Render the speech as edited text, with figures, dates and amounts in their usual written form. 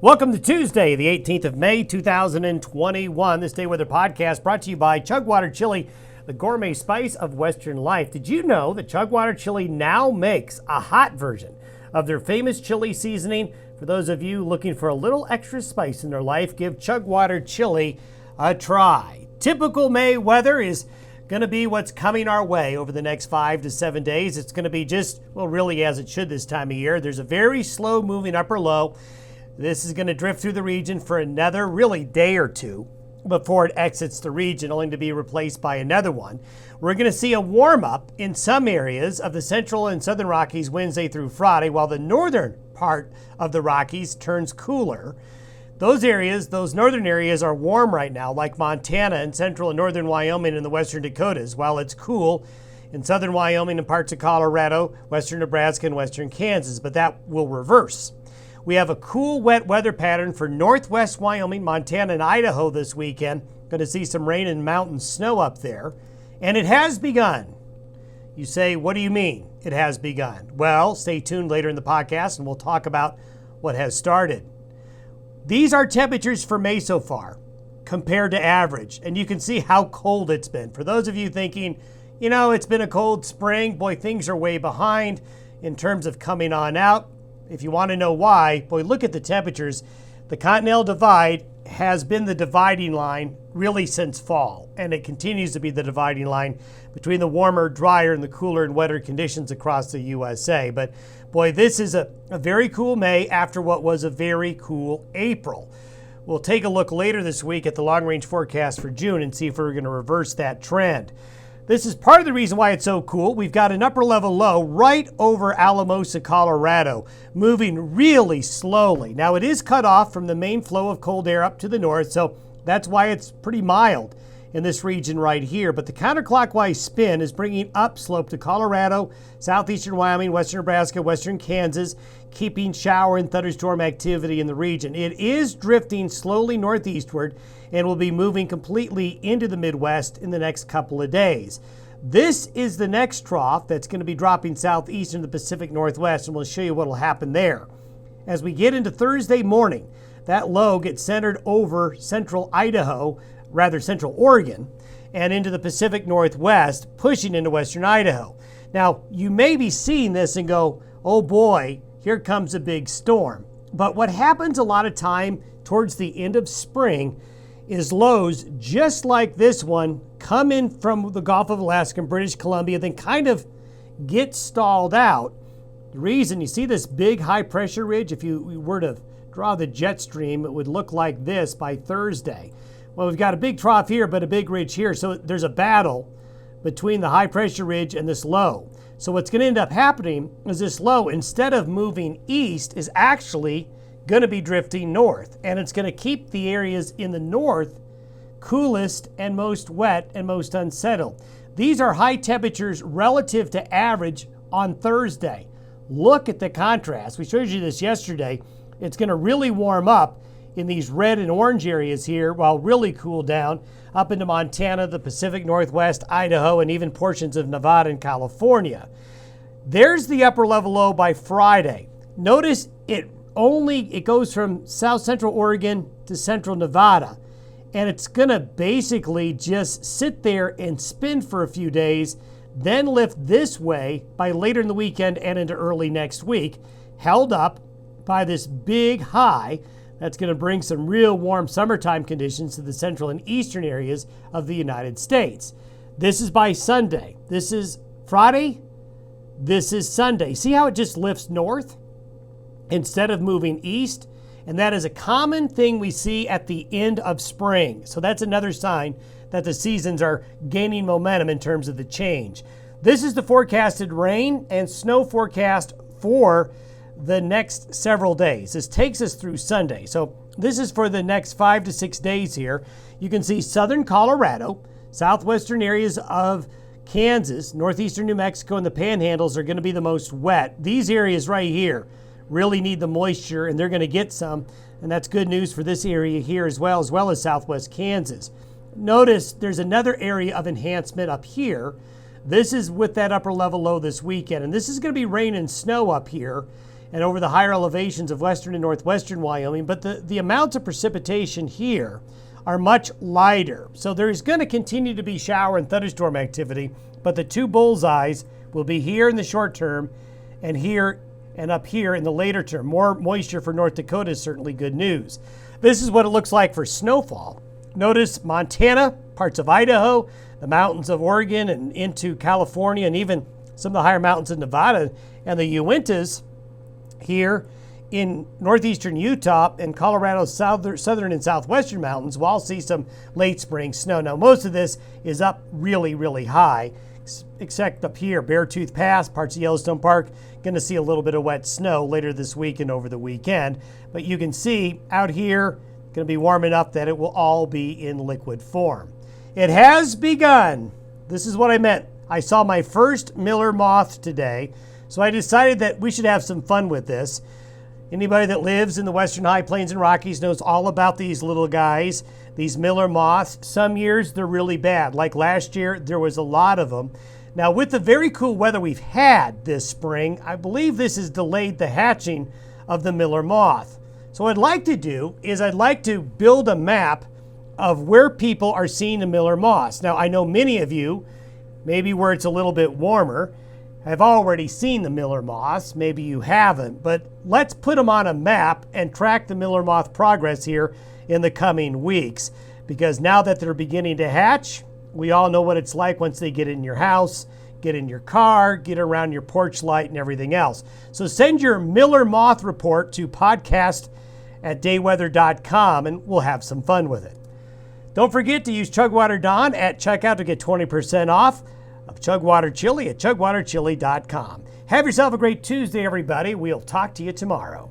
Welcome to Tuesday, the 18th of May, 2021. This Day Weather Podcast brought to you by Chugwater Chili, the gourmet spice of Western life. Did you know that Chugwater Chili now makes a hot version of their famous chili seasoning? For those of you looking for a little extra spice in their life, give Chugwater Chili a try. Typical May weather is going to be what's coming our way over the next 5 to 7 days. It's going to be just, well, really as it should this time of year. There's a very slow moving upper low. This is going to drift through the region for another really day or two before it exits the region, only to be replaced by another one. We're going to see a warm up in some areas of the central and southern Rockies Wednesday through Friday, while the northern part of the Rockies turns cooler. Those areas, those northern areas, are warm right now, like Montana and central and northern Wyoming and the western Dakotas, while it's cool in southern Wyoming and parts of Colorado, western Nebraska, and western Kansas, but that will reverse. We have a cool, wet weather pattern for northwest Wyoming, Montana, and Idaho this weekend. Going to see some rain and mountain snow up there. And it has begun. You say, what do you mean it has begun? Well, stay tuned later in the podcast and we'll talk about what has started. These are temperatures for May so far compared to average. And you can see how cold it's been. For those of you thinking, you know, it's been a cold spring, boy, things are way behind in terms of coming on out. If you want to know why, boy, look at the temperatures. The Continental Divide has been the dividing line really since fall, and it continues to be the dividing line between the warmer, drier, and the cooler and wetter conditions across the USA. But boy, this is a very cool May after what was a very cool April. We'll take a look later this week at the long-range forecast for June and see if we're going to reverse that trend. This is part of the reason why it's so cool. We've got an upper level low right over Alamosa, Colorado, moving really slowly. Now it is cut off from the main flow of cold air up to the north, so that's why it's pretty mild in this region right here. But the counterclockwise spin is bringing upslope to Colorado, southeastern Wyoming, western Nebraska, western Kansas, keeping shower and thunderstorm activity in the region. It is drifting slowly northeastward and will be moving completely into the Midwest in the next couple of days. This is the next trough that's going to be dropping southeast in the Pacific Northwest, and we'll show you what will happen there. As we get into Thursday morning, that low gets centered over central Oregon, and into the Pacific Northwest, pushing into western Idaho. Now, you may be seeing this and go, oh boy, here comes a big storm. But what happens a lot of time towards the end of spring is lows just like this one come in from the Gulf of Alaska and British Columbia, then kind of get stalled out. The reason you see this big high pressure ridge, if you were to draw the jet stream, it would look like this by Thursday. Well, we've got a big trough here, but a big ridge here. So there's a battle between the high pressure ridge and this low. So what's going to end up happening is this low, instead of moving east, is actually going to be drifting north. And it's going to keep the areas in the north coolest and most wet and most unsettled. These are high temperatures relative to average on Thursday. Look at the contrast. We showed you this yesterday. It's going to really warm up in these red and orange areas here, while really cool down up into Montana, the Pacific Northwest, Idaho, and even portions of Nevada and California. There's the upper level low by Friday. Notice it goes from south central Oregon to central Nevada, and it's going to basically just sit there and spin for a few days, then lift this way by later in the weekend and into early next week, held up by this big high that's going to bring some real warm summertime conditions to the central and eastern areas of the United States. This is by Sunday. This is Friday. This is Sunday. See how it just lifts north instead of moving east? And that is a common thing we see at the end of spring. So that's another sign that the seasons are gaining momentum in terms of the change. This is the forecasted rain and snow forecast for the next several days. This takes us through Sunday. So this is for the next 5 to 6 days here. You can see southern Colorado, southwestern areas of Kansas, northeastern New Mexico, and the panhandles are going to be the most wet. These areas right here really need the moisture, and they're going to get some, and that's good news for this area here as well as southwest Kansas. Notice there's another area of enhancement up here. This is with that upper level low this weekend, and this is going to be rain and snow up here. and over the higher elevations of western and northwestern Wyoming, but the amounts of precipitation here are much lighter. So there's going to continue to be shower and thunderstorm activity, but the two bullseyes will be here in the short term and here and up here in the later term. More moisture for North Dakota is certainly good news. This is what it looks like for snowfall. Notice Montana, parts of Idaho, the mountains of Oregon and into California, and even some of the higher mountains in Nevada, and the Uintas here in northeastern Utah and Colorado's southern and southwestern mountains will all see some late spring snow. Now, most of this is up really, really high, except up here, Beartooth Pass, parts of Yellowstone Park, going to see a little bit of wet snow later this week and over the weekend. But you can see out here, going to be warm enough that it will all be in liquid form. It has begun. This is what I meant. I saw my first Miller moth today, so I decided that we should have some fun with this. Anybody that lives in the Western High Plains and Rockies knows all about these little guys, these Miller moths. Some years they're really bad. Like last year, there was a lot of them. Now, with the very cool weather we've had this spring, I believe this has delayed the hatching of the Miller moth. So what I'd like to do is I'd like to build a map of where people are seeing the Miller moths. Now, I know many of you, maybe where it's a little bit warmer, have already seen the Miller moths. Maybe you haven't, but let's put them on a map and track the Miller moth progress here in the coming weeks. Because now that they're beginning to hatch, we all know what it's like once they get in your house, get in your car, get around your porch light and everything else. So send your Miller moth report to podcast@dayweather.com and we'll have some fun with it. Don't forget to use Chugwater Don at checkout to get 20% off of Chugwater Chili at chugwaterchili.com. Have yourself a great Tuesday, everybody. We'll talk to you tomorrow.